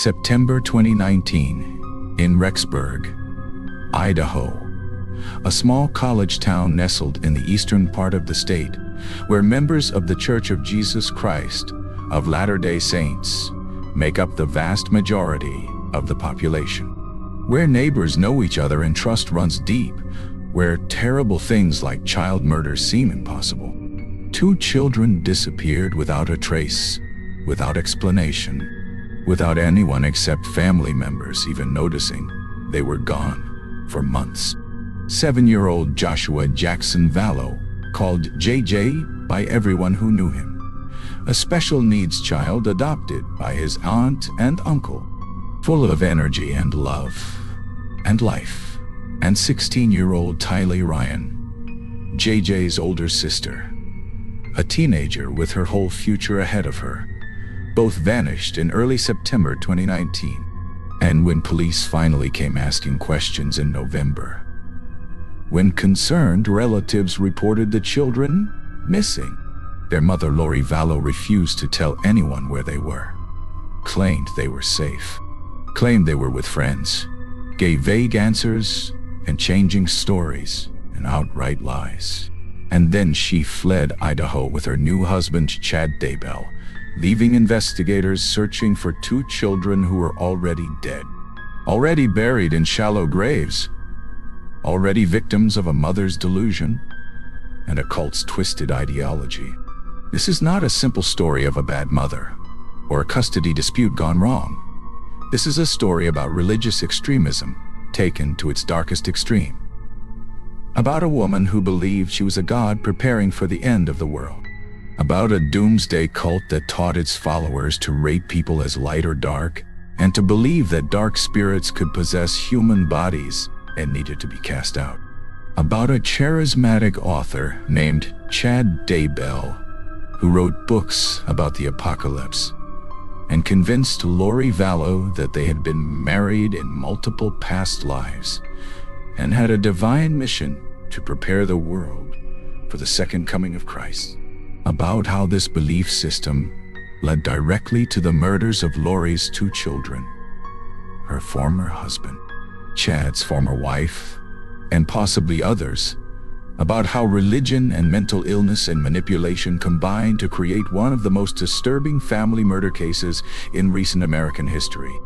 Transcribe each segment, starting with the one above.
September 2019, in Rexburg, Idaho, a small college town nestled in the eastern part of the state, where members of the Church of Jesus Christ of Latter-day Saints make up the vast majority of the population. Where neighbors know each other and trust runs deep, where terrible things like child murder seem impossible. 2 children disappeared without a trace, without explanation, without anyone except family members even noticing they were gone for months. 7-year-old Joshua Jackson Vallow, called JJ by everyone who knew him, a special needs child adopted by his aunt and uncle, full of energy and love and life. And 16-year-old Tylee Ryan, JJ's older sister, a teenager with her whole future ahead of her, both vanished in early September 2019. And when police finally came asking questions in November, when concerned relatives reported the children missing, their mother Lori Vallow refused to tell anyone where they were, claimed they were safe, claimed they were with friends, gave vague answers and changing stories and outright lies. And then she fled Idaho with her new husband Chad Daybell, leaving investigators searching for 2 children who were already dead, already buried in shallow graves, already victims of a mother's delusion and a cult's twisted ideology. This is not a simple story of a bad mother or a custody dispute gone wrong. This is a story about religious extremism taken to its darkest extreme. About a woman who believed she was a god preparing for the end of the world. About a doomsday cult that taught its followers to rate people as light or dark, and to believe that dark spirits could possess human bodies and needed to be cast out. About a charismatic author named Chad Daybell, who wrote books about the apocalypse and convinced Lori Vallow that they had been married in multiple past lives and had a divine mission to prepare the world for the second coming of Christ. About how this belief system led directly to the murders of Lori's 2 children, her former husband, Chad's former wife, and possibly others. About how religion and mental illness and manipulation combined to create one of the most disturbing family murder cases in recent American history.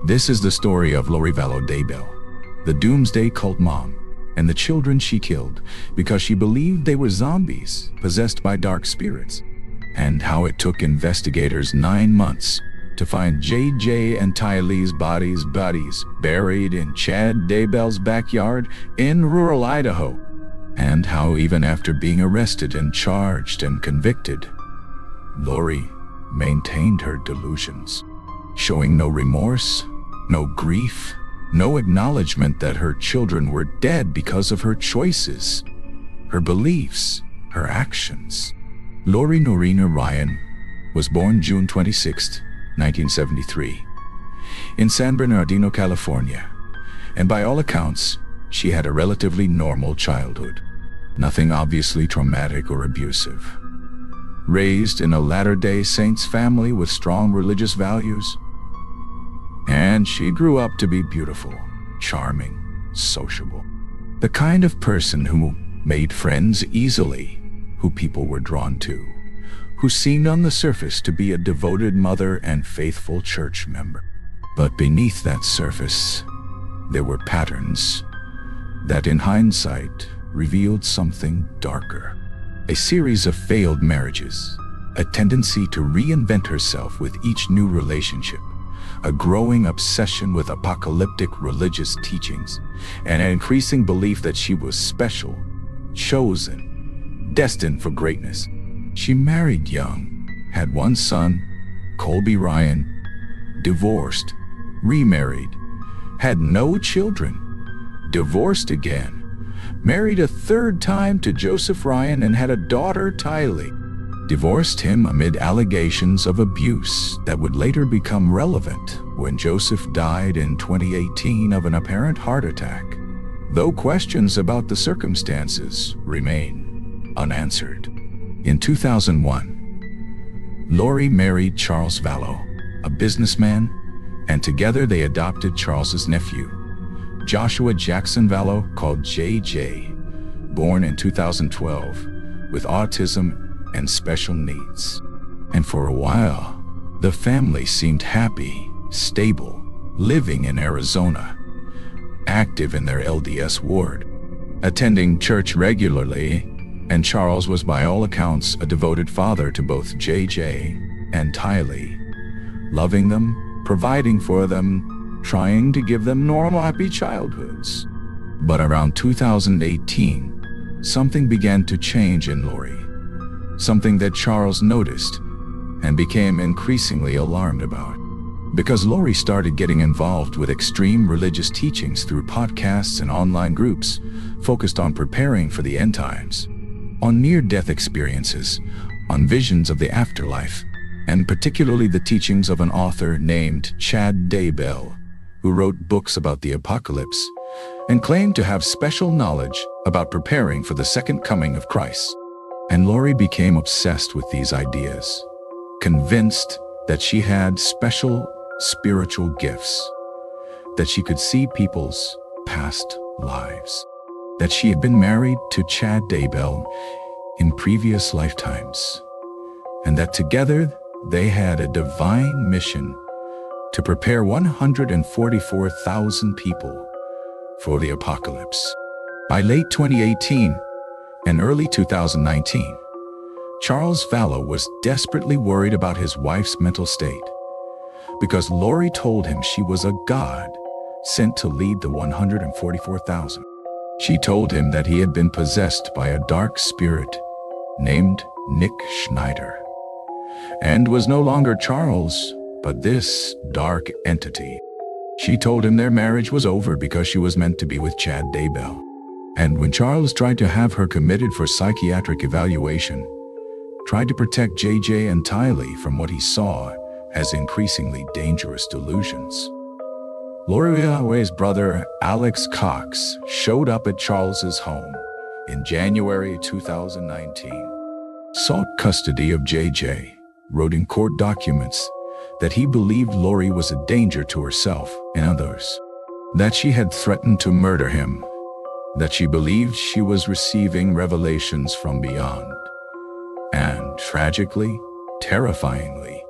This is the story of Lori Vallow Daybell, the doomsday cult mom, and the children she killed because she believed they were zombies possessed by dark spirits, and how it took investigators 9 months to find JJ and Tylee's bodies buried in Chad Daybell's backyard in rural Idaho, and how even after being arrested and charged and convicted, Lori maintained her delusions, showing no remorse, no grief, no acknowledgement that her children were dead because of her choices, her beliefs, her actions. Lori Norina Ryan was born June 26, 1973, in San Bernardino, California, and by all accounts, she had a relatively normal childhood. Nothing obviously traumatic or abusive. Raised in a Latter-day Saints family with strong religious values, and she grew up to be beautiful, charming, sociable. The kind of person who made friends easily, who people were drawn to, who seemed on the surface to be a devoted mother and faithful church member. But beneath that surface, there were patterns that in hindsight revealed something darker. A series of failed marriages, a tendency to reinvent herself with each new relationship, a growing obsession with apocalyptic religious teachings, and an increasing belief that she was special, chosen, destined for greatness. She married young, had 1 son, Colby Ryan, divorced, remarried, had no children, divorced again, married a 3rd time to Joseph Ryan and had a daughter, Tylee. Divorced him amid allegations of abuse that would later become relevant when Joseph died in 2018 of an apparent heart attack, though questions about the circumstances remain unanswered. In 2001, Lori married Charles Vallow, a businessman and together they adopted Charles's nephew, Joshua Jackson Vallow, called JJ, born in 2012, with autism and special needs. And for a while, the family seemed happy, stable, living in Arizona, active in their LDS ward, attending church regularly, and Charles was by all accounts a devoted father to both JJ and Tylee, loving them, providing for them, trying to give them normal, happy childhoods. But around 2018, something began to change in Lori, something that Charles noticed and became increasingly alarmed about. Because Lori started getting involved with extreme religious teachings through podcasts and online groups focused on preparing for the end times, on near-death experiences, on visions of the afterlife, and particularly the teachings of an author named Chad Daybell, who wrote books about the apocalypse and claimed to have special knowledge about preparing for the second coming of Christ. And Lori became obsessed with these ideas, convinced that she had special spiritual gifts, that she could see people's past lives, that she had been married to Chad Daybell in previous lifetimes, and that together they had a divine mission to prepare 144,000 people for the apocalypse. By late 2018 and early 2019, Charles Vallow was desperately worried about his wife's mental state because Lori told him she was a god sent to lead the 144,000. She told him that he had been possessed by a dark spirit named Nick Schneider and was no longer Charles, but this dark entity. She told him their marriage was over because she was meant to be with Chad Daybell. And when Charles tried to have her committed for psychiatric evaluation, tried to protect JJ and Tylee from what he saw as increasingly dangerous delusions, Lori Vallow's brother, Alex Cox, showed up at Charles's home in January 2019, sought custody of JJ, wrote in court documents that he believed Lori was a danger to herself and others, that she had threatened to murder him, that she believed she was receiving revelations from beyond. And tragically, terrifyingly,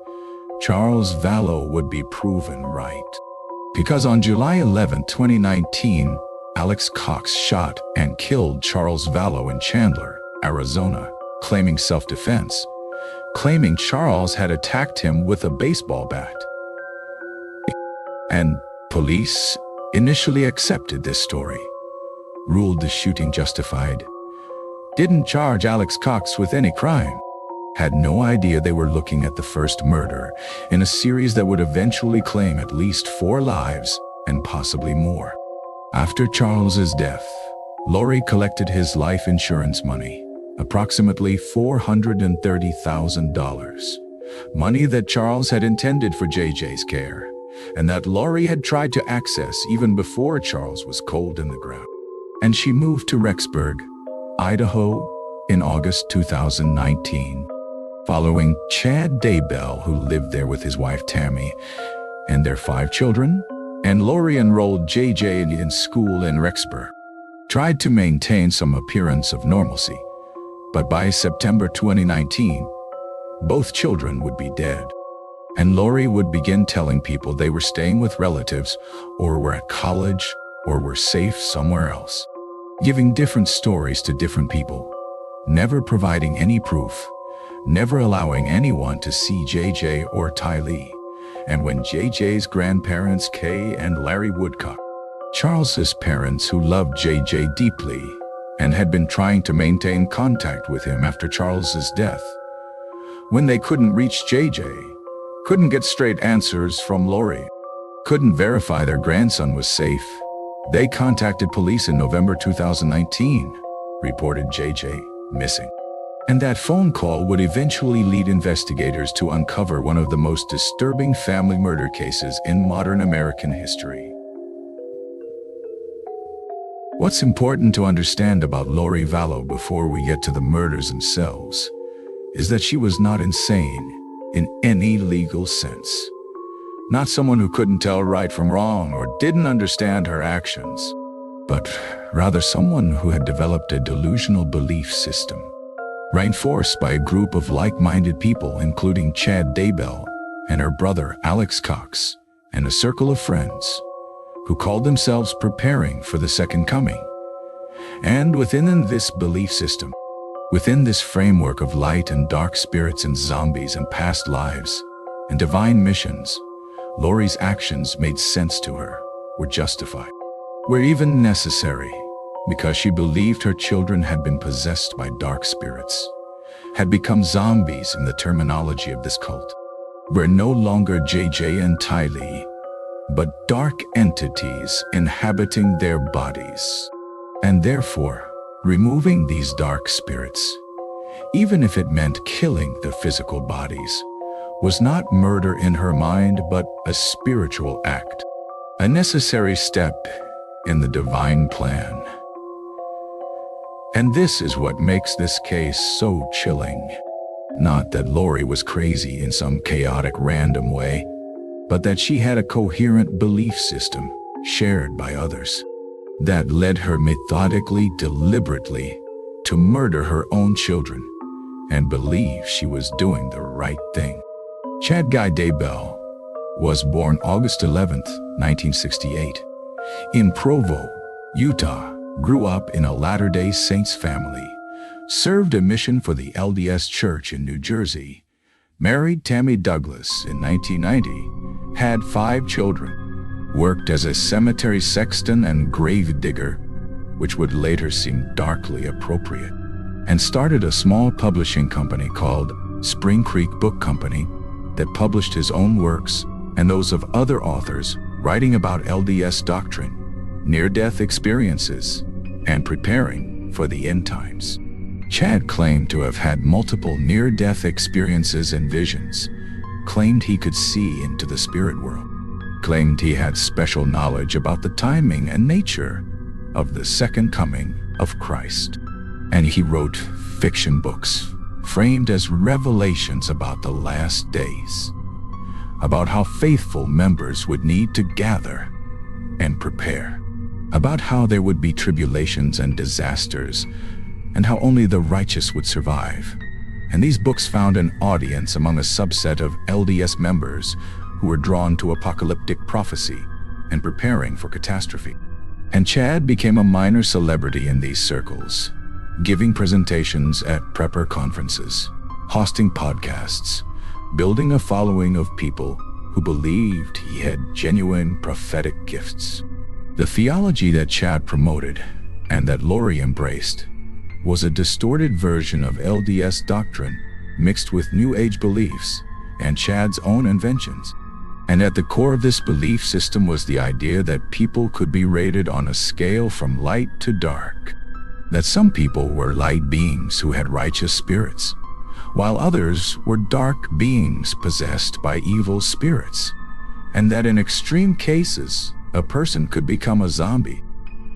Charles Vallow would be proven right. Because on July 11, 2019, Alex Cox shot and killed Charles Vallow in Chandler, Arizona, claiming self-defense, claiming Charles had attacked him with a baseball bat. And police initially accepted this story, ruled the shooting justified, didn't charge Alex Cox with any crime, had no idea they were looking at the first murder in a series that would eventually claim at least 4 lives and possibly more. After Charles's death, Lori collected his life insurance money, approximately $430,000, money that Charles had intended for JJ's care, and that Lori had tried to access even before Charles was cold in the ground. And she moved to Rexburg, Idaho, in August 2019, following Chad Daybell, who lived there with his wife Tammy and their 5 children, and Lori enrolled JJ in school in Rexburg, tried to maintain some appearance of normalcy. But by September 2019, both children would be dead, and Lori would begin telling people they were staying with relatives or were at college or were safe somewhere else, giving different stories to different people, never providing any proof, never allowing anyone to see JJ or Tylee. And when JJ's grandparents, Kay and Larry Woodcock, Charles's parents who loved JJ deeply and had been trying to maintain contact with him after Charles's death, when they couldn't reach JJ, couldn't get straight answers from Lori, couldn't verify their grandson was safe, they contacted police in November 2019, reported JJ missing. And that phone call would eventually lead investigators to uncover one of the most disturbing family murder cases in modern American history. What's important to understand about Lori Vallow before we get to the murders themselves is that she was not insane in any legal sense. Not someone who couldn't tell right from wrong or didn't understand her actions, but rather someone who had developed a delusional belief system, reinforced by a group of like-minded people, including Chad Daybell and her brother Alex Cox, and a circle of friends who called themselves preparing for the second coming. And within this belief system, within this framework of light and dark spirits and zombies and past lives and divine missions, Lori's actions made sense to her, were justified, were even necessary, because she believed her children had been possessed by dark spirits, had become zombies in the terminology of this cult, were no longer JJ and Tylee, but dark entities inhabiting their bodies. And therefore, removing these dark spirits, even if it meant killing the physical bodies, was not murder in her mind, but a spiritual act, a necessary step in the divine plan. And this is what makes this case so chilling. Not that Lori was crazy in some chaotic, random way, but that she had a coherent belief system shared by others that led her methodically, deliberately to murder her own children and believe she was doing the right thing. Chad Daybell was born August 11, 1968, in Provo, Utah, grew up in a Latter-day Saints family, served a mission for the LDS Church in New Jersey, married Tammy Douglas in 1990, had 5 children, worked as a cemetery sexton and grave digger, which would later seem darkly appropriate, and started a small publishing company called Spring Creek Book Company that published his own works and those of other authors writing about LDS doctrine, near-death experiences, and preparing for the end times. Chad claimed to have had multiple near-death experiences and visions, claimed he could see into the spirit world, claimed he had special knowledge about the timing and nature of the second coming of Christ. And he wrote fiction books framed as revelations about the last days, about how faithful members would need to gather and prepare, about how there would be tribulations and disasters, and how only the righteous would survive. And these books found an audience among a subset of LDS members who were drawn to apocalyptic prophecy and preparing for catastrophe. And Chad became a minor celebrity in these circles, giving presentations at prepper conferences, hosting podcasts, building a following of people who believed he had genuine prophetic gifts. The theology that Chad promoted and that Lori embraced was a distorted version of LDS doctrine mixed with New Age beliefs and Chad's own inventions. And at the core of this belief system was the idea that people could be rated on a scale from light to dark, that some people were light beings who had righteous spirits, while others were dark beings possessed by evil spirits, and that in extreme cases, a person could become a zombie,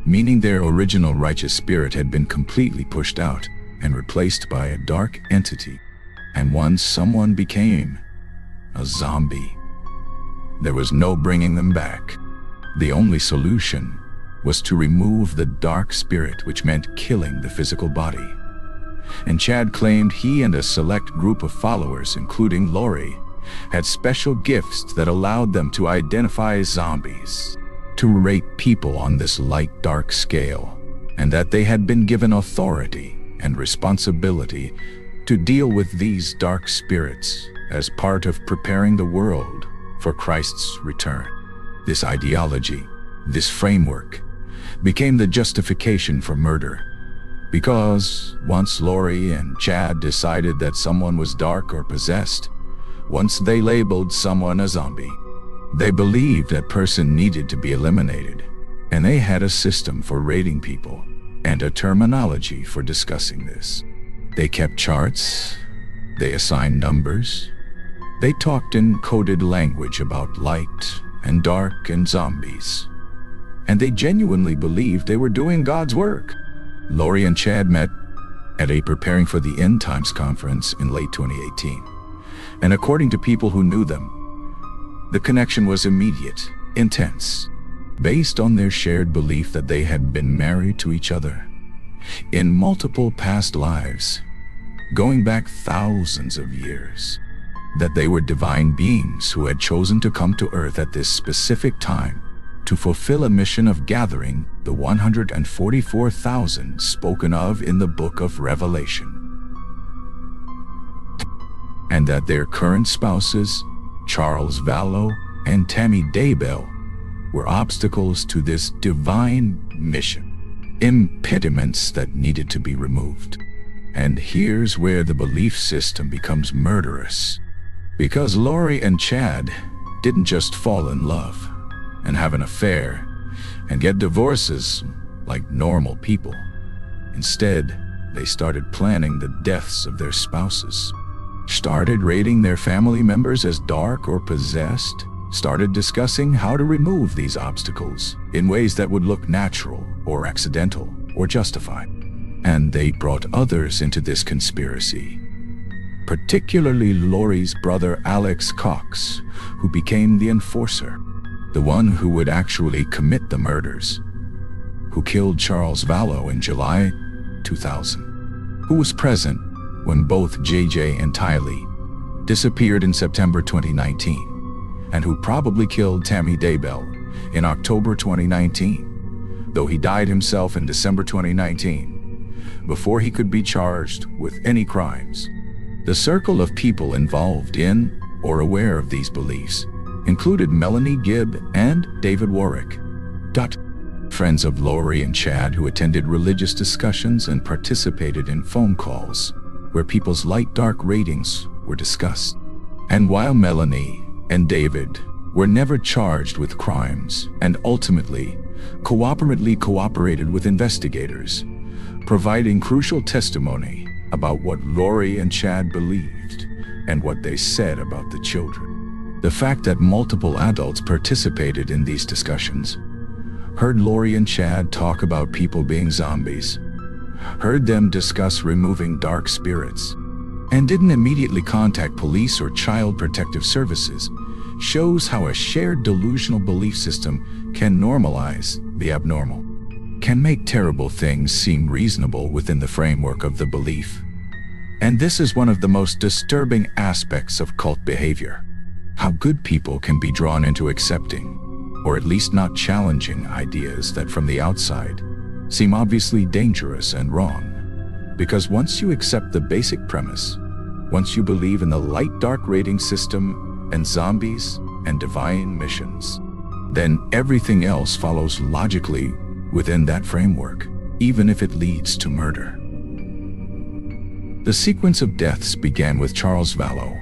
meaning their original righteous spirit had been completely pushed out and replaced by a dark entity. And once someone became a zombie, there was no bringing them back. The only solution was to remove the dark spirit, which meant killing the physical body. And Chad claimed he and a select group of followers, including Lori, had special gifts that allowed them to identify zombies, to rate people on this light-dark scale, and that they had been given authority and responsibility to deal with these dark spirits as part of preparing the world for Christ's return. This ideology, this framework, became the justification for murder, because once Lori and Chad decided that someone was dark or possessed, once they labeled someone a zombie, they believed that person needed to be eliminated, and they had a system for rating people and a terminology for discussing this. They kept charts, they assigned numbers, they talked in coded language about light and dark and zombies, and they genuinely believed they were doing God's work. Lori and Chad met at a Preparing for the End Times conference in late 2018, and according to people who knew them, The connection was immediate, intense, based on their shared belief that they had been married to each other in multiple past lives, going back thousands of years, that they were divine beings who had chosen to come to Earth at this specific time to fulfill a mission of gathering the 144,000 spoken of in the book of Revelation, and that their current spouses, Charles Vallow and Tylee Daybell, were obstacles to this divine mission, impediments that needed to be removed. And here's where the belief system becomes murderous. Because Lori and Chad didn't just fall in love and have an affair and get divorces like normal people. Instead, they started planning the deaths of their spouses, started rating their family members as dark or possessed, started discussing how to remove these obstacles in ways that would look natural or accidental or justified. And they brought others into this conspiracy, particularly Lori's brother Alex Cox, who became the enforcer, the one who would actually commit the murders, who killed Charles Vallow in July 2000, who was present when both JJ and Tylee disappeared in September 2019, and who probably killed Tylee Daybell in October 2019, though he died himself in December 2019, before he could be charged with any crimes. The circle of people involved in or aware of these beliefs included Melanie Gibb and David Warwick. Friends of Lori and Chad who attended religious discussions and participated in phone calls where people's light-dark ratings were discussed. And while Melanie and David were never charged with crimes and ultimately cooperated with investigators, providing crucial testimony about what Lori and Chad believed and what they said about the children. The fact that multiple adults participated in these discussions, heard Lori and Chad talk about people being zombies, heard them discuss removing dark spirits, and didn't immediately contact police or child protective services, shows how a shared delusional belief system can normalize the abnormal, can make terrible things seem reasonable within the framework of the belief. And this is one of the most disturbing aspects of cult behavior. How good people can be drawn into accepting, or at least not challenging, ideas that from the outside seem obviously dangerous and wrong. Because once you accept the basic premise, once you believe in the light-dark rating system and zombies and divine missions, then everything else follows logically within that framework, even if it leads to murder. The sequence of deaths began with Charles Vallow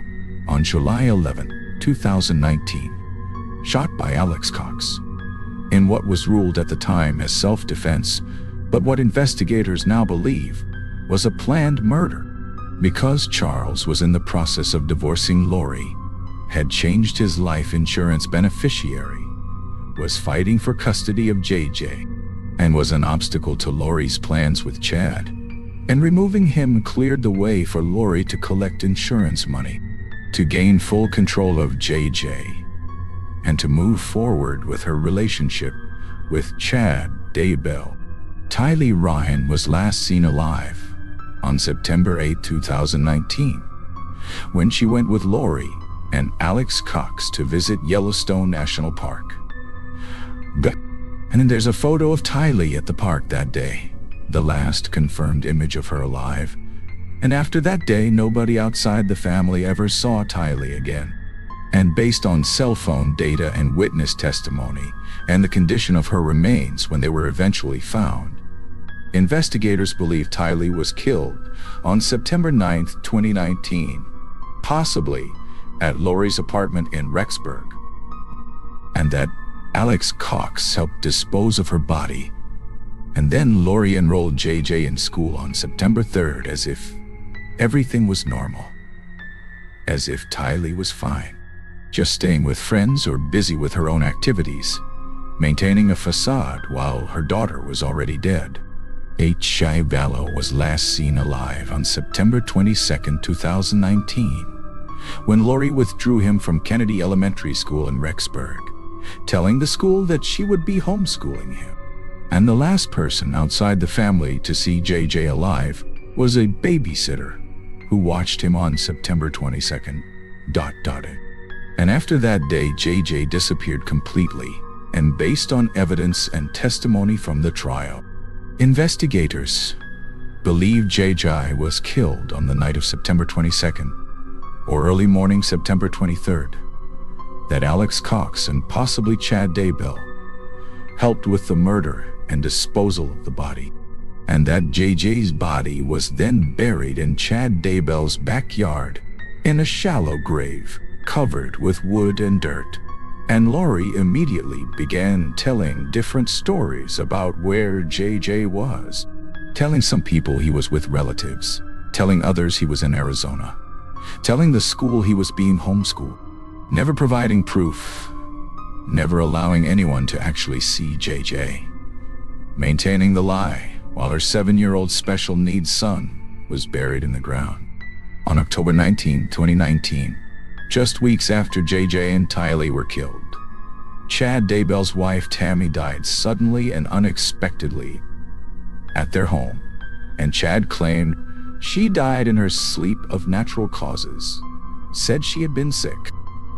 on July 11, 2019, shot by Alex Cox, in what was ruled at the time as self-defense, but what investigators now believe was a planned murder, because Charles was in the process of divorcing Lori, had changed his life insurance beneficiary, was fighting for custody of JJ, and was an obstacle to Lori's plans with Chad, and removing him cleared the way for Lori to collect insurance money, to gain full control of JJ, and to move forward with her relationship with Chad Daybell. Tylee Ryan was last seen alive on September 8, 2019, when she went with Lori and Alex Cox to visit Yellowstone National Park. And then there's a photo of Tylee at the park that day, the last confirmed image of her alive. And after that day, nobody outside the family ever saw Tylee again. And based on cell phone data and witness testimony and the condition of her remains when they were eventually found, investigators believe Tylee was killed on September 9, 2019, possibly at Lori's apartment in Rexburg, and that Alex Cox helped dispose of her body. And then Lori enrolled JJ in school on September 3rd as if everything was normal, as if Tylee was fine, just staying with friends or busy with her own activities, maintaining a facade while her daughter was already dead. JJ Vallow was last seen alive on September 22, 2019, when Lori withdrew him from Kennedy Elementary School in Rexburg, telling the school that she would be homeschooling him. And the last person outside the family to see JJ alive was a babysitter who watched him on September 22nd. And after that day, JJ disappeared completely, and based on evidence and testimony from the trial, investigators believe JJ was killed on the night of September 22nd or early morning September 23rd, that Alex Cox and possibly Chad Daybell helped with the murder and disposal of the body, and that JJ's body was then buried in Chad Daybell's backyard in a shallow grave covered with wood and dirt. And Lori immediately began telling different stories about where JJ was, telling some people he was with relatives, telling others he was in Arizona, telling the school he was being homeschooled, never providing proof, never allowing anyone to actually see JJ, maintaining the lie while her 7-year-old special needs son was buried in the ground. On October 19, 2019, just weeks after JJ and Tylee were killed, Chad Daybell's wife Tammy died suddenly and unexpectedly at their home, and Chad claimed she died in her sleep of natural causes, said she had been sick,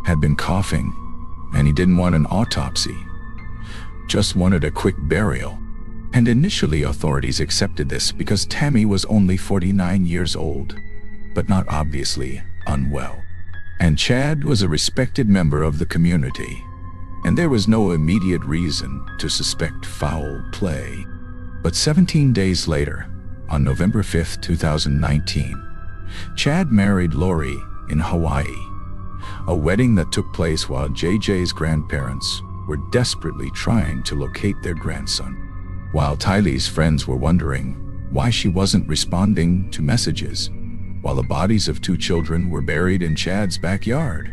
had been coughing, and he didn't want an autopsy, just wanted a quick burial. And initially authorities accepted this because Tammy was only 49 years old, but not obviously unwell. And Chad was a respected member of the community, and there was no immediate reason to suspect foul play. But 17 days later, on November 5, 2019, Chad married Lori in Hawaii, a wedding that took place while JJ's grandparents were desperately trying to locate their grandson, while Tylee's friends were wondering why she wasn't responding to messages, while the bodies of 2 children were buried in Chad's backyard,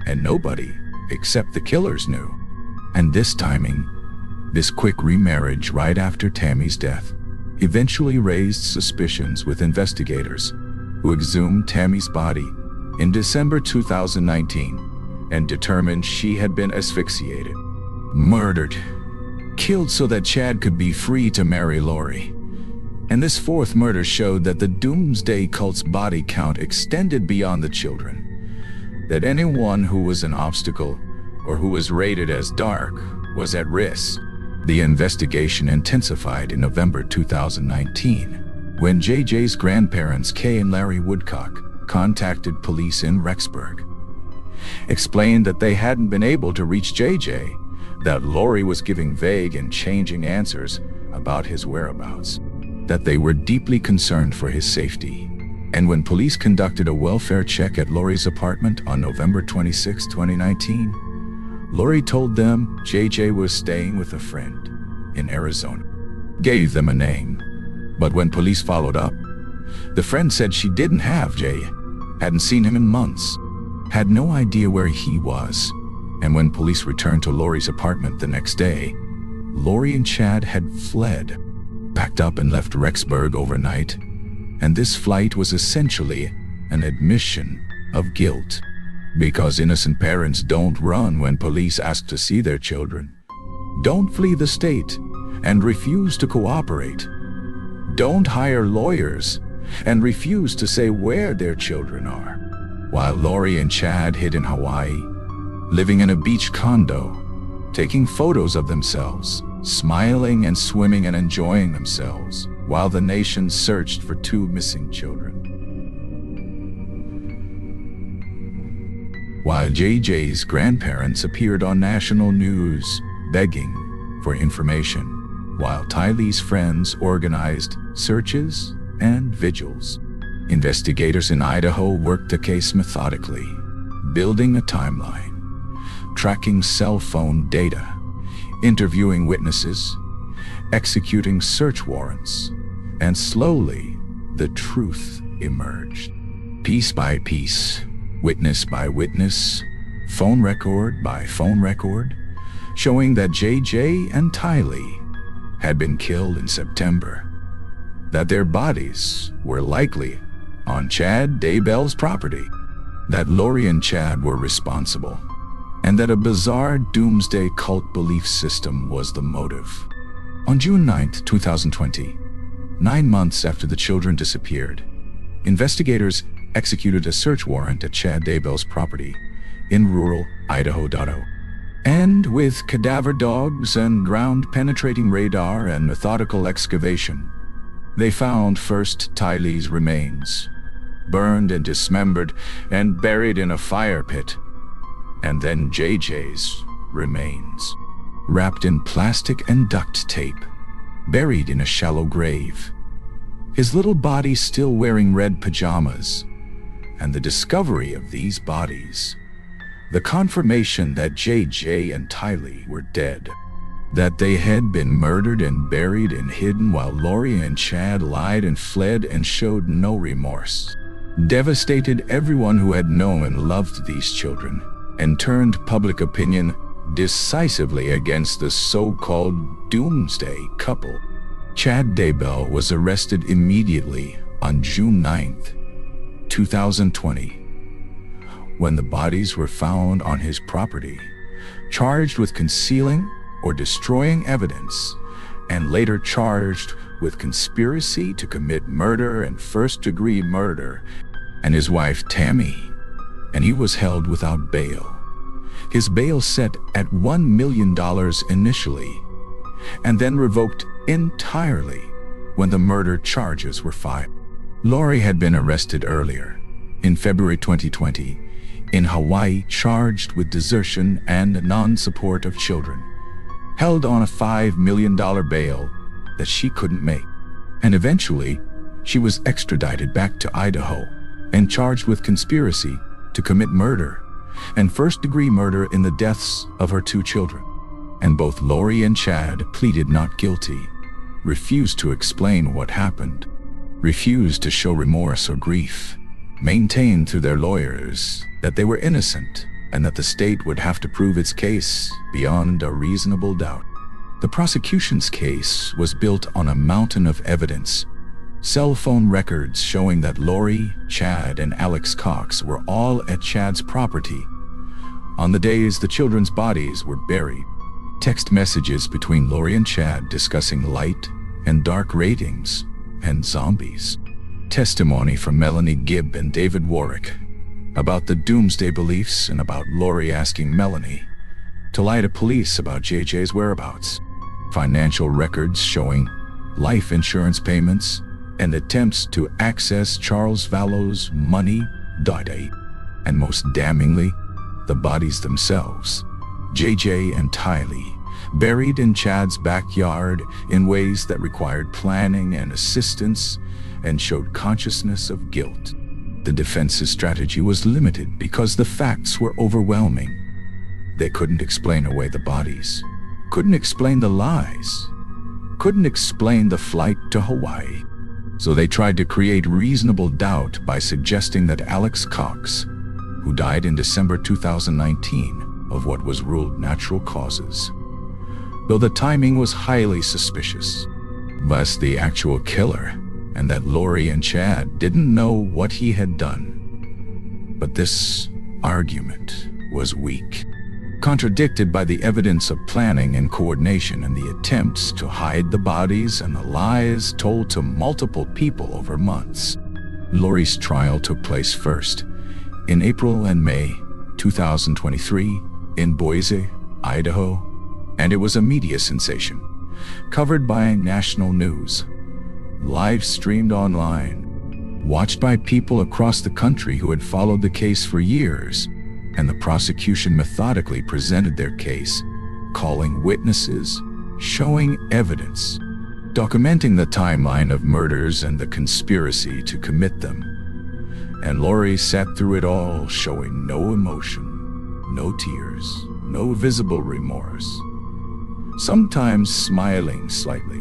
and nobody except the killers knew. And this timing, this quick remarriage right after Tammy's death, eventually raised suspicions with investigators who exhumed Tammy's body in December 2019 and determined she had been asphyxiated, murdered, killed so that Chad could be free to marry Lori. And this 4th murder showed that the Doomsday cult's body count extended beyond the children, that anyone who was an obstacle or who was rated as dark was at risk. The investigation intensified in November 2019 when JJ's grandparents, Kay and Larry Woodcock, contacted police in Rexburg, explained that they hadn't been able to reach JJ, that Lori was giving vague and changing answers about his whereabouts, that they were deeply concerned for his safety. And when police conducted a welfare check at Lori's apartment on November 26, 2019, Lori told them JJ was staying with a friend in Arizona, gave them a name. But when police followed up, the friend said she didn't have Jay, hadn't seen him in months, had no idea where he was. And when police returned to Lori's apartment the next day, Lori and Chad had fled, packed up and left Rexburg overnight. And this flight was essentially an admission of guilt, because innocent parents don't run when police ask to see their children, don't flee the state and refuse to cooperate, don't hire lawyers and refuse to say where their children are. While Lori and Chad hid in Hawaii, living in a beach condo, taking photos of themselves, smiling and swimming and enjoying themselves, while the nation searched for 2 missing children. While JJ's grandparents appeared on national news begging for information, while Tylee's friends organized searches and vigils, investigators in Idaho worked the case methodically, building a timeline, tracking cell phone data, interviewing witnesses, executing search warrants, and slowly the truth emerged. Piece by piece, witness by witness, phone record by phone record, showing that JJ and Tylee had been killed in September, that their bodies were likely on Chad Daybell's property, that Lori and Chad were responsible, and that a bizarre doomsday cult belief system was the motive. On June 9, 2020, 9 months after the children disappeared, investigators executed a search warrant at Chad Daybell's property in rural Idaho. And with cadaver dogs and ground-penetrating radar and methodical excavation, they found first Tylee's remains, burned and dismembered and buried in a fire pit, and then JJ's remains, wrapped in plastic and duct tape, buried in a shallow grave, his little body still wearing red pajamas. And the discovery of these bodies, the confirmation that JJ and Tylee were dead, that they had been murdered and buried and hidden while Lori and Chad lied and fled and showed no remorse, devastated everyone who had known and loved these children, and turned public opinion decisively against the so-called Doomsday couple. Chad Daybell was arrested immediately on June 9th, 2020, when the bodies were found on his property, charged with concealing or destroying evidence, and later charged with conspiracy to commit murder and first-degree murder, and his wife Tammy, and he was held without bail. His bail set at $1 million initially, and then revoked entirely when the murder charges were filed. Lori had been arrested earlier, in February 2020, in Hawaii, charged with desertion and non-support of children, held on a $5 million bail that she couldn't make. And eventually, she was extradited back to Idaho and charged with conspiracy to commit murder and first-degree murder in the deaths of her 2 children. And both Lori and Chad pleaded not guilty, refused to explain what happened, refused to show remorse or grief, maintained through their lawyers that they were innocent and that the state would have to prove its case beyond a reasonable doubt. The prosecution's case was built on a mountain of evidence, cell phone records showing that Lori, Chad, and Alex Cox were all at Chad's property on the days the children's bodies were buried, text messages between Lori and Chad discussing light and dark ratings and zombies, testimony from Melanie Gibb and David Warwick about the doomsday beliefs, and about Lori asking Melanie to lie to police about JJ's whereabouts, financial records showing life insurance payments and attempts to access Charles Vallow's money, and most damningly, the bodies themselves, JJ and Tylee, buried in Chad's backyard in ways that required planning and assistance and showed consciousness of guilt. The defense's strategy was limited because the facts were overwhelming. They couldn't explain away the bodies, couldn't explain the lies, couldn't explain the flight to Hawaii. So they tried to create reasonable doubt by suggesting that Alex Cox, who died in December 2019 of what was ruled natural causes, though the timing was highly suspicious, was the actual killer, and that Lori and Chad didn't know what he had done. But this argument was weak, contradicted by the evidence of planning and coordination and the attempts to hide the bodies and the lies told to multiple people over months. Lori's trial took place first in April and May 2023 in Boise, Idaho, and it was a media sensation, covered by national news, live streamed online, watched by people across the country who had followed the case for years, and the prosecution methodically presented their case, calling witnesses, showing evidence, documenting the timeline of murders and the conspiracy to commit them. And Lori sat through it all, showing no emotion, no tears, no visible remorse, sometimes smiling slightly,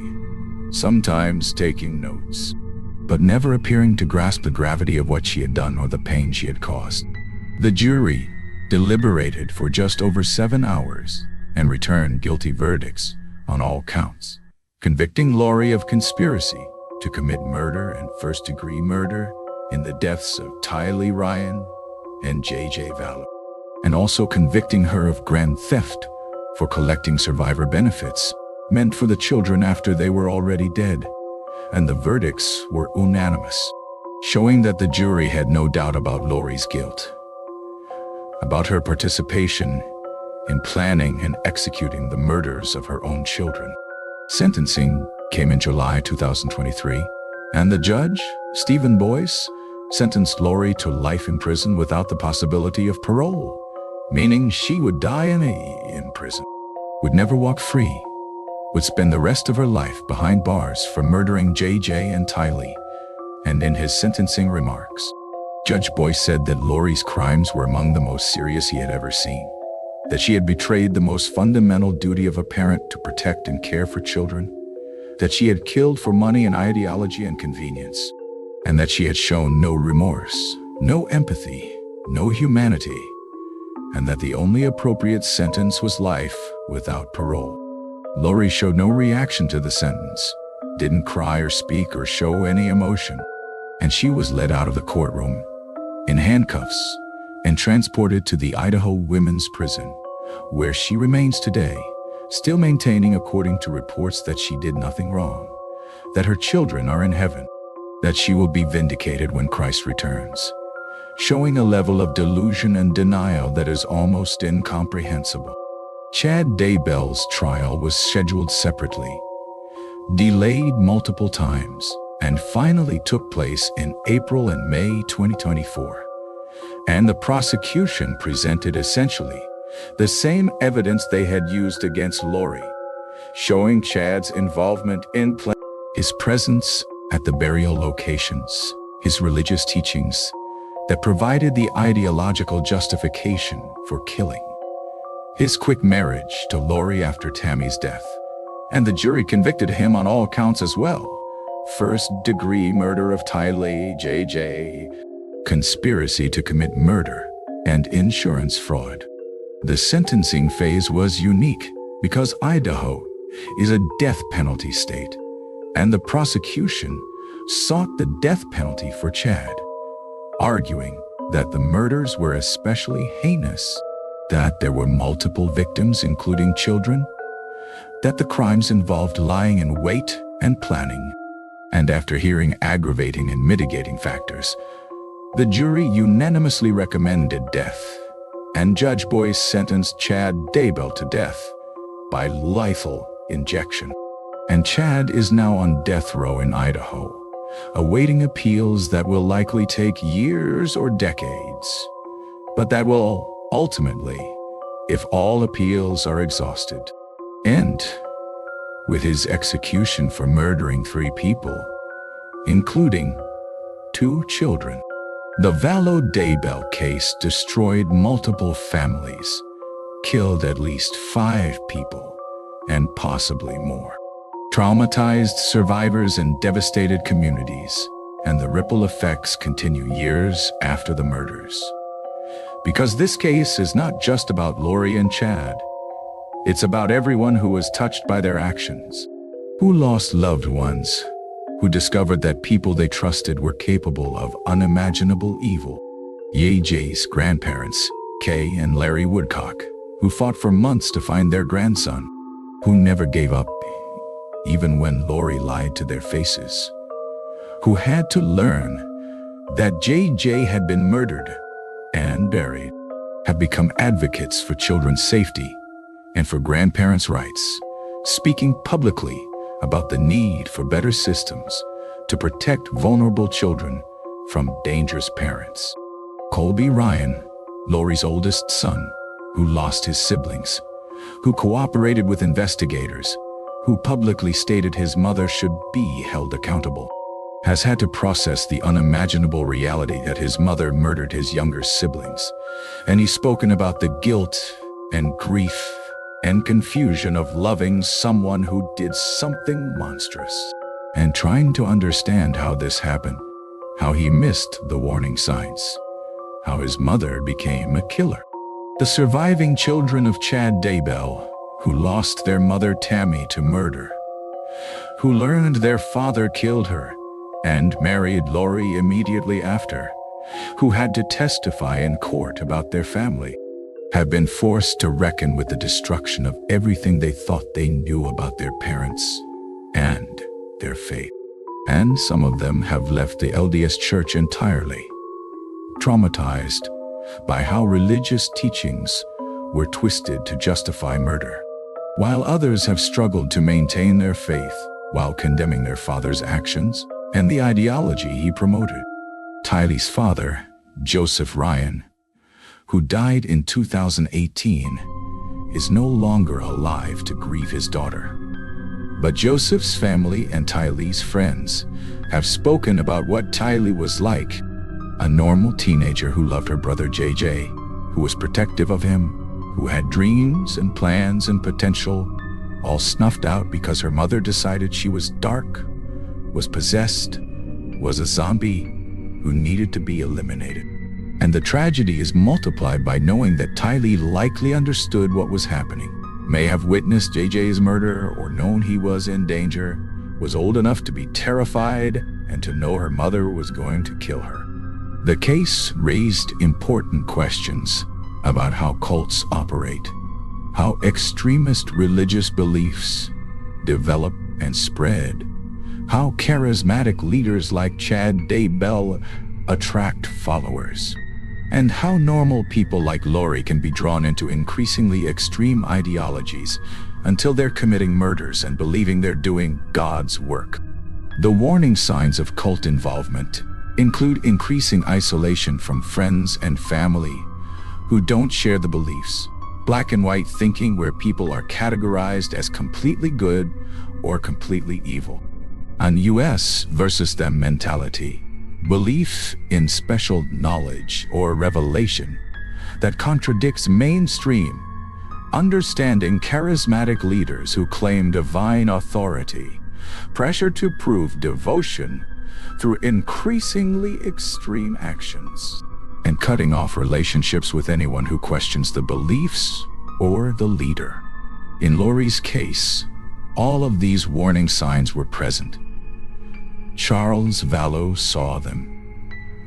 sometimes taking notes, but never appearing to grasp the gravity of what she had done or the pain she had caused. The jury deliberated for just over 7 hours and returned guilty verdicts on all counts, convicting Lori of conspiracy to commit murder and first-degree murder in the deaths of Tylee Ryan, and JJ Vallow, and also convicting her of grand theft for collecting survivor benefits meant for the children after they were already dead. And the verdicts were unanimous, showing that the jury had no doubt about Lori's guilt, about her participation in planning and executing the murders of her own children. Sentencing came in July 2023, and the judge, Stephen Boyce, sentenced Lori to life in prison without the possibility of parole, meaning she would die in prison, would never walk free, would spend the rest of her life behind bars for murdering JJ and Tylee. And in his sentencing remarks, Judge Boyce said that Lori's crimes were among the most serious he had ever seen, that she had betrayed the most fundamental duty of a parent to protect and care for children, that she had killed for money and ideology and convenience, and that she had shown no remorse, no empathy, no humanity, and that the only appropriate sentence was life without parole. Lori showed no reaction to the sentence, didn't cry or speak or show any emotion, and she was led out of the courtroom in handcuffs and transported to the Idaho Women's Prison, where she remains today, still maintaining, according to reports, that she did nothing wrong, that her children are in heaven, that she will be vindicated when Christ returns, showing a level of delusion and denial that is almost incomprehensible. Chad Daybell's trial was scheduled separately, delayed multiple times, and finally took place in April and May 2024. And the prosecution presented essentially the same evidence they had used against Lori, showing Chad's involvement in his presence at the burial locations, his religious teachings that provided the ideological justification for killing, his quick marriage to Lori after Tammy's death, and the jury convicted him on all counts as well: first-degree murder of Tylee, JJ, conspiracy to commit murder, and insurance fraud. The sentencing phase was unique because Idaho is a death penalty state, and the prosecution sought the death penalty for Chad, arguing that the murders were especially heinous, that there were multiple victims, including children, that the crimes involved lying in wait and planning. And after hearing aggravating and mitigating factors, the jury unanimously recommended death, and Judge Boyce sentenced Chad Daybell to death by lethal injection. And Chad is now on death row in Idaho, awaiting appeals that will likely take years or decades, but that will ultimately, if all appeals are exhausted, end with his execution for murdering 3 people, including 2 children. The Vallow Daybell case destroyed multiple families, killed at least 5 people, and possibly more, traumatized survivors and devastated communities, and the ripple effects continue years after the murders. Because this case is not just about Lori and Chad, it's about everyone who was touched by their actions, who lost loved ones, who discovered that people they trusted were capable of unimaginable evil. JJ's grandparents, Kay and Larry Woodcock, who fought for months to find their grandson, who never gave up, even when Lori lied to their faces, who had to learn that JJ had been murdered and buried, have become advocates for children's safety and for grandparents' rights, speaking publicly about the need for better systems to protect vulnerable children from dangerous parents. Colby Ryan, Lori's oldest son, who lost his siblings, who cooperated with investigators, who publicly stated his mother should be held accountable, has had to process the unimaginable reality that his mother murdered his younger siblings, and he's spoken about the guilt and grief and confusion of loving someone who did something monstrous, and trying to understand how this happened, how he missed the warning signs, how his mother became a killer. The surviving children of Chad Daybell, who lost their mother Tammy to murder, who learned their father killed her and married Lori immediately after, who had to testify in court about their family, have been forced to reckon with the destruction of everything they thought they knew about their parents and their faith. And some of them have left the LDS Church entirely, traumatized by how religious teachings were twisted to justify murder, while others have struggled to maintain their faith while condemning their father's actions and the ideology he promoted. Tylee's father, Joseph Ryan, who died in 2018, is no longer alive to grieve his daughter. But Joseph's family and Tylee's friends have spoken about what Tylee was like, a normal teenager who loved her brother JJ, who was protective of him, who had dreams and plans and potential, all snuffed out because her mother decided she was dark, was possessed, was a zombie who needed to be eliminated. And the tragedy is multiplied by knowing that Tylee likely understood what was happening, may have witnessed JJ's murder or known he was in danger, was old enough to be terrified and to know her mother was going to kill her. The case raised important questions about how cults operate, how extremist religious beliefs develop and spread, how charismatic leaders like Chad Daybell attract followers, and how normal people like Lori can be drawn into increasingly extreme ideologies until they're committing murders and believing they're doing God's work. The warning signs of cult involvement include increasing isolation from friends and family who don't share the beliefs, black and white thinking where people are categorized as completely good or completely evil, an us versus them mentality, belief in special knowledge or revelation that contradicts mainstream understanding, charismatic leaders who claim divine authority, pressure to prove devotion through increasingly extreme actions, and cutting off relationships with anyone who questions the beliefs or the leader. In Lori's case, all of these warning signs were present. Charles Vallow saw them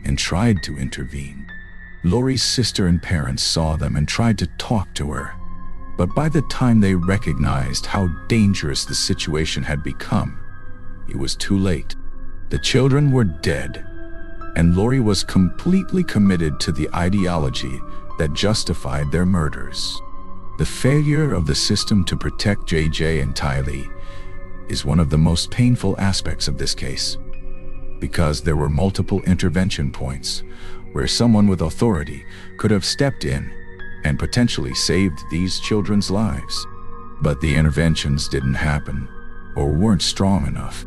and tried to intervene. Lori's sister and parents saw them and tried to talk to her, but by the time they recognized how dangerous the situation had become, it was too late. The children were dead, and Lori was completely committed to the ideology that justified their murders. The failure of the system to protect JJ and Tylee is one of the most painful aspects of this case, because there were multiple intervention points where someone with authority could have stepped in and potentially saved these children's lives. But the interventions didn't happen or weren't strong enough.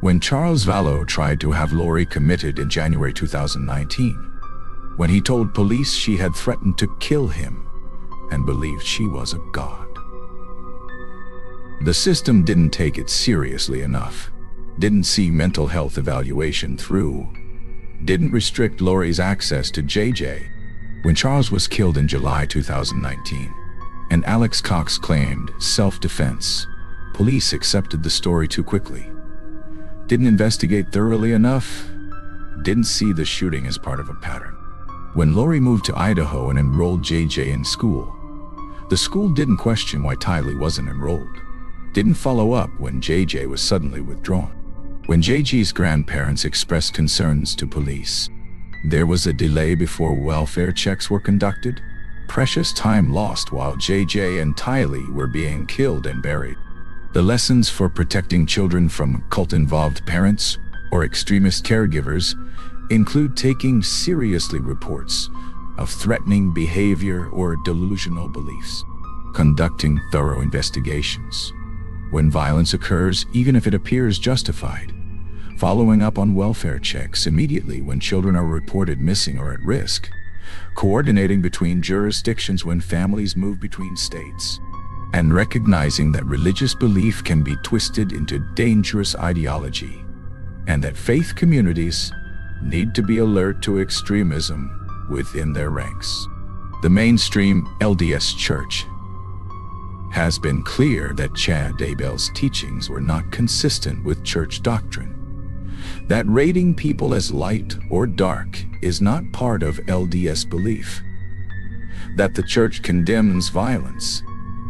When Charles Vallow tried to have Lori committed in January 2019, when he told police she had threatened to kill him and believed she was a god, the system didn't take it seriously enough, didn't see mental health evaluation through, didn't restrict Lori's access to JJ. When Charles was killed in July 2019, and Alex Cox claimed self-defense, police accepted the story too quickly, didn't investigate thoroughly enough, didn't see the shooting as part of a pattern. When Lori moved to Idaho and enrolled JJ in school, the school didn't question why Tylee wasn't enrolled, didn't follow up when JJ was suddenly withdrawn. When JJ's grandparents expressed concerns to police, there was a delay before welfare checks were conducted, precious time lost while JJ and Tylee were being killed and buried. The lessons for protecting children from cult-involved parents or extremist caregivers include taking seriously reports of threatening behavior or delusional beliefs, conducting thorough investigations when violence occurs, even if it appears justified, following up on welfare checks immediately when children are reported missing or at risk, coordinating between jurisdictions when families move between states, and recognizing that religious belief can be twisted into dangerous ideology, and that faith communities need to be alert to extremism within their ranks. The mainstream LDS Church has been clear that Chad Daybell's teachings were not consistent with church doctrine. that rating people as light or dark is not part of LDS belief, that the church condemns violence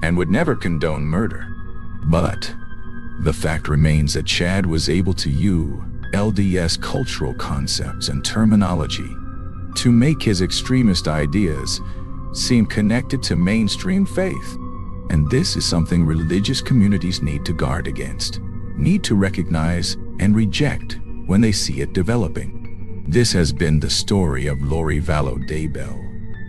and would never condone murder. But the fact remains that Chad was able to use LDS cultural concepts and terminology to make his extremist ideas seem connected to mainstream faith. And this is something religious communities need to guard against, need to recognize and reject when they see it developing. This has been the story of Lori Vallow Daybell,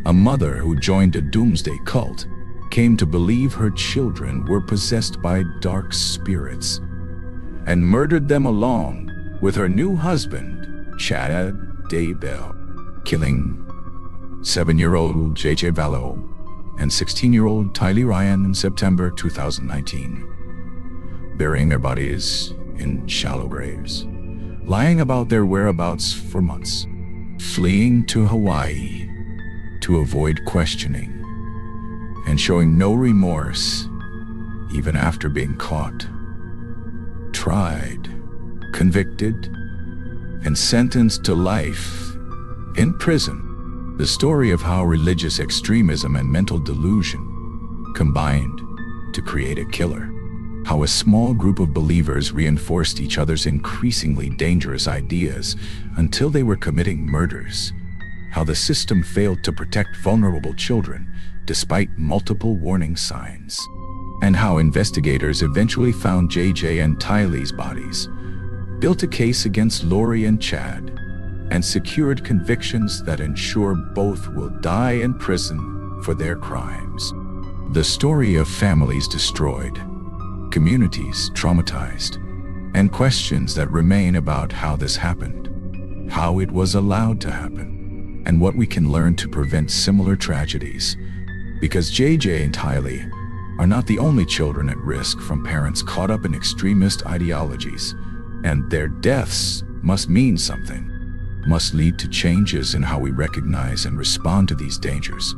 a mother who joined a Doomsday cult, came to believe her children were possessed by dark spirits, and murdered them along with her new husband, Chad Daybell, killing 7-year-old JJ Vallow and 16-year-old Tylee Ryan in September 2019, burying their bodies in shallow graves, lying about their whereabouts for months, fleeing to Hawaii to avoid questioning, and showing no remorse even after being caught, tried, convicted, and sentenced to life in prison. The story of how religious extremism and mental delusion combined to create a killer. How a small group of believers reinforced each other's increasingly dangerous ideas until they were committing murders. How the system failed to protect vulnerable children despite multiple warning signs. And how investigators eventually found JJ and Tylee's bodies, built a case against Lori and Chad, and secured convictions that ensure both will die in prison for their crimes. The story of families destroyed, communities traumatized, and questions that remain about how this happened, how it was allowed to happen, and what we can learn to prevent similar tragedies. Because JJ and Tylee are not the only children at risk from parents caught up in extremist ideologies, and their deaths must mean something, must lead to changes in how we recognize and respond to these dangers,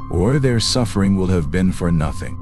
or their suffering will have been for nothing.